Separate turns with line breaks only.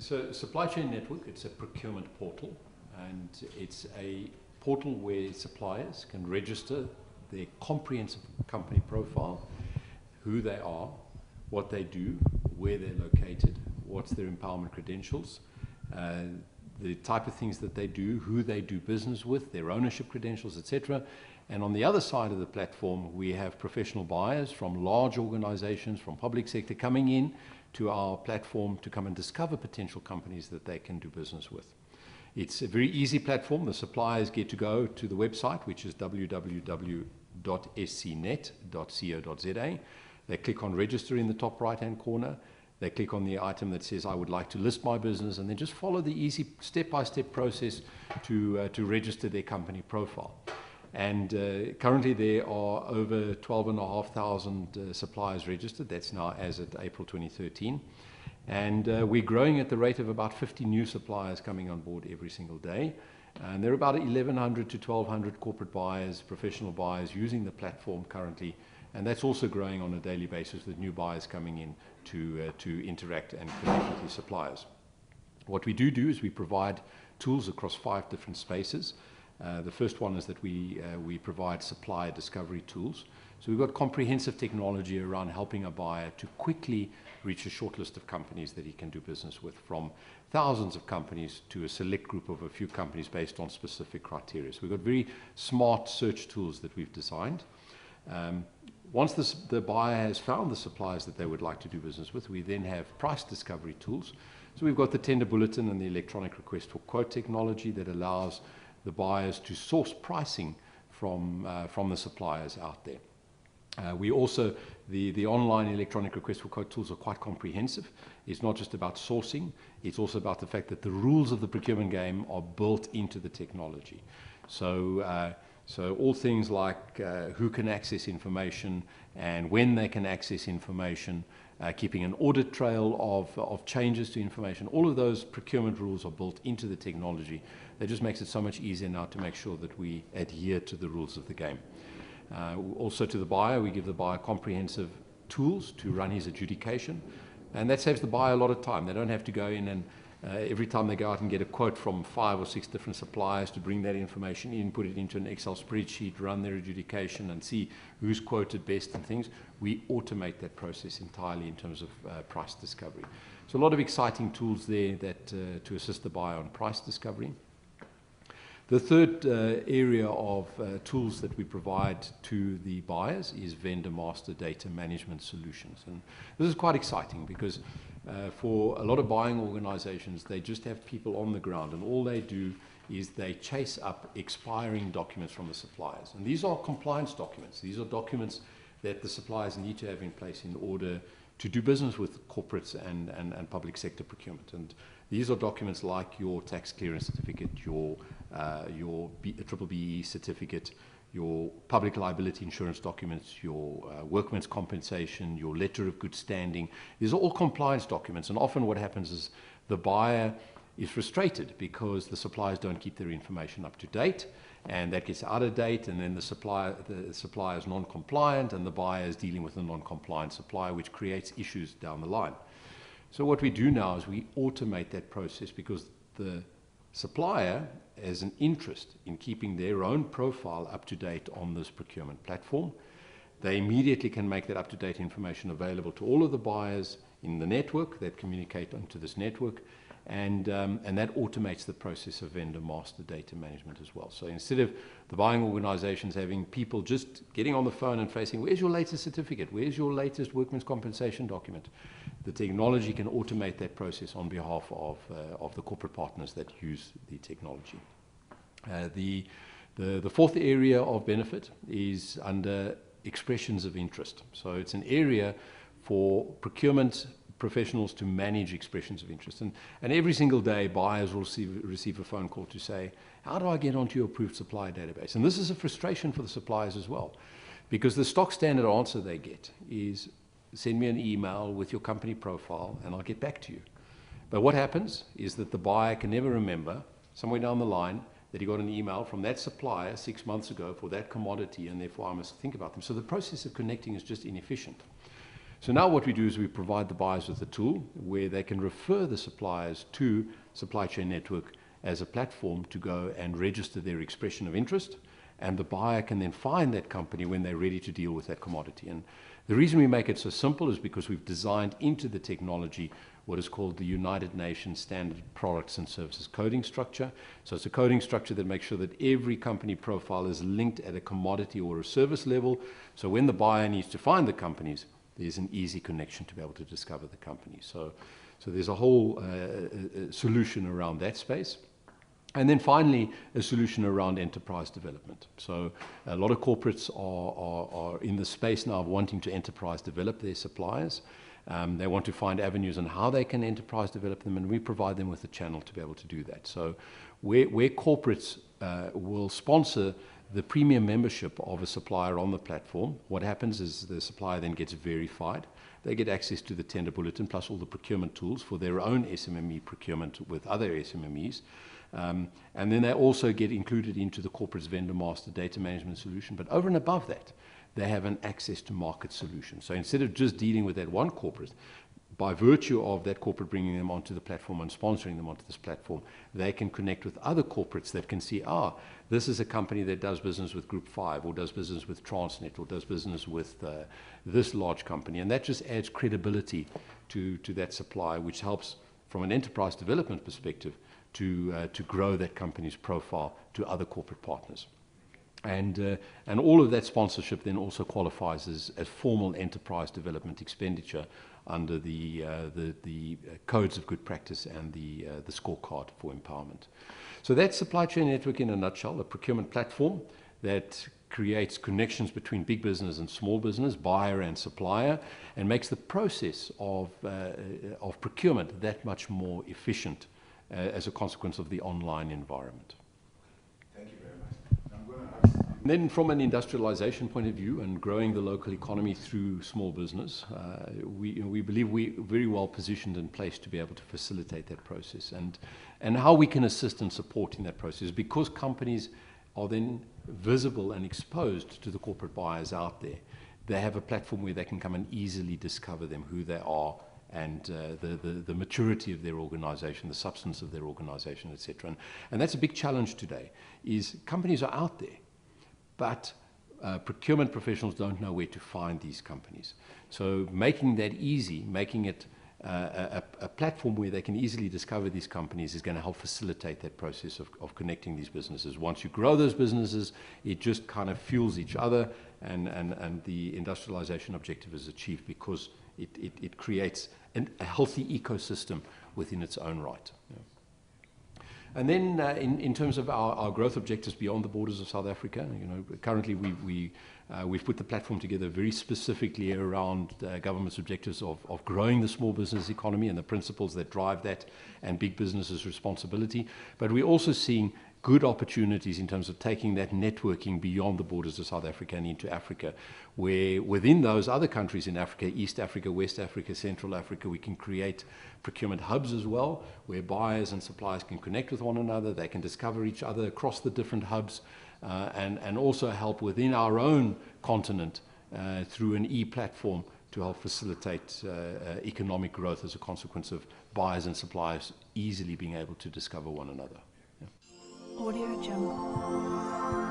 So Supply Chain Network, it's a procurement portal, and it's a portal where suppliers can register their comprehensive company profile, who they are, what they do, where they're located, what's their empowerment credentials, the type of things that they do, who they do business with, their ownership credentials, etc. And on the other side of the platform, we have professional buyers from large organizations, from public sector, coming in to our platform to come and discover potential companies that they can do business with. It's a very easy platform. The suppliers get to go to the website, which is www.scnet.co.za. They click on register in the top right-hand corner. They click on the item that says, I would like to list my business, and then just follow the easy step-by-step process to register their company profile. And currently there are over 12,500 suppliers registered. That's now as at April 2013. And we're growing at the rate of about 50 new suppliers coming on board every single day. And there are about 1,100 to 1,200 corporate buyers, professional buyers using the platform currently. And that's also growing on a daily basis with new buyers coming in to interact and connect with these suppliers. What we do is we provide tools across 5 different spaces. The first one is that we provide supplier discovery tools. So we've got comprehensive technology around helping a buyer to quickly reach a short list of companies that he can do business with, from thousands of companies to a select group of a few companies based on specific criteria. So we've got very smart search tools that we've designed. Once the buyer has found the suppliers that they would like to do business with, we then have price discovery tools. So we've got the tender bulletin and the electronic request for quote technology that allows the buyers to source pricing from the suppliers out there. We also, the online electronic request for quote tools are quite comprehensive. It's not just about sourcing, it's also about the fact that the rules of the procurement game are built into the technology. So all things like who can access information and when they can access information, keeping an audit trail of changes to information, all of those procurement rules are built into the technology. That just makes it so much easier now to make sure that we adhere to the rules of the game. Also to the buyer, we give the buyer comprehensive tools to run his adjudication, and that saves the buyer a lot of time. They don't have to go in and every time they go out and get a quote from 5 or 6 different suppliers to bring that information in, put it into an Excel spreadsheet, run their adjudication and see who's quoted best and things. We automate that process entirely in terms of price discovery. So a lot of exciting tools there that to assist the buyer on price discovery. The third area of tools that we provide to the buyers is vendor master data management solutions. And this is quite exciting because for a lot of buying organizations, they just have people on the ground, and all they do is they chase up expiring documents from the suppliers. And these are compliance documents. These are documents that the suppliers need to have in place in order to do business with corporates and public sector procurement. And these are documents like your tax clearance certificate, your triple BE certificate, your public liability insurance documents, your workman's compensation, your letter of good standing. These are all compliance documents, and often what happens is the buyer is frustrated because the suppliers don't keep their information up to date, and that gets out of date, and then the supplier is non-compliant, and the buyer is dealing with a non-compliant supplier, which creates issues down the line. So what we do now is we automate that process because the supplier has an interest in keeping their own profile up to date on this procurement platform. They immediately can make that up-to-date information available to all of the buyers in the network that communicate onto this network, and that automates the process of vendor master data management as well. So instead of the buying organizations having people just getting on the phone and facing, where's your latest certificate? Where's your latest workman's compensation document? The technology can automate that process on behalf of the corporate partners that use the technology. The fourth area of benefit is under expressions of interest. So it's an area for procurement professionals to manage expressions of interest. And every single day, buyers will receive a phone call to say, how do I get onto your approved supplier database? And this is a frustration for the suppliers as well, because the stock standard answer they get is, send me an email with your company profile and I'll get back to you. But what happens is that the buyer can never remember, somewhere down the line, that he got an email from that supplier 6 months ago for that commodity, and therefore I must think about them. So the process of connecting is just inefficient. So now what we do is we provide the buyers with a tool where they can refer the suppliers to Supply Chain Network as a platform to go and register their expression of interest, and the buyer can then find that company when they're ready to deal with that commodity. And the reason we make it so simple is because we've designed into the technology what is called the United Nations Standard Products and Services coding structure. So it's a coding structure that makes sure that every company profile is linked at a commodity or a service level. So when the buyer needs to find the companies, there's an easy connection to be able to discover the company. So there's a whole solution around that space. And then finally, a solution around enterprise development. So a lot of corporates are in the space now of wanting to enterprise develop their suppliers. They want to find avenues on how they can enterprise develop them, and we provide them with a channel to be able to do that. So where corporates will sponsor the premium membership of a supplier on the platform, what happens is the supplier then gets verified. They get access to the tender bulletin plus all the procurement tools for their own SMME procurement with other SMMEs. And then they also get included into the corporate's vendor master data management solution. But over and above that, they have an access to market solution. So instead of just dealing with that one corporate, by virtue of that corporate bringing them onto the platform and sponsoring them onto this platform, they can connect with other corporates that can see, this is a company that does business with Group 5 or does business with Transnet or does business with this large company. And that just adds credibility to that supply, which helps from an enterprise development perspective to grow that company's profile to other corporate partners. And all of that sponsorship then also qualifies as formal enterprise development expenditure under the codes of good practice and the scorecard for empowerment. So that's Supply Chain Network in a nutshell, a procurement platform that creates connections between big business and small business, buyer and supplier, and makes the process of procurement that much more efficient as a consequence of the online environment.
Thank you very much.
And then from an industrialization point of view and growing the local economy through small business, we believe we're very well positioned and placed to be able to facilitate that process. And how we can assist and support in that process, because companies are then visible and exposed to the corporate buyers out there. They have a platform where they can come and easily discover them, who they are, and the maturity of their organization, the substance of their organization, etc. And that's a big challenge today, is companies are out there, but procurement professionals don't know where to find these companies. So making that easy, making it a platform where they can easily discover these companies is going to help facilitate that process of connecting these businesses. Once you grow those businesses, it just kind of fuels each other, and the industrialization objective is achieved because it creates a healthy ecosystem within its own right. Yeah. And then in terms of our growth objectives beyond the borders of South Africa, currently we've put the platform together very specifically around government's objectives of growing the small business economy and the principles that drive that and big businesses' responsibility. But we're also seeing good opportunities in terms of taking that networking beyond the borders of South Africa and into Africa, where within those other countries in Africa, East Africa, West Africa, Central Africa, we can create procurement hubs as well, where buyers and suppliers can connect with one another, they can discover each other across the different hubs, and also help within our own continent through an e-platform to help facilitate economic growth as a consequence of buyers and suppliers easily being able to discover one another.
Audio Jungle.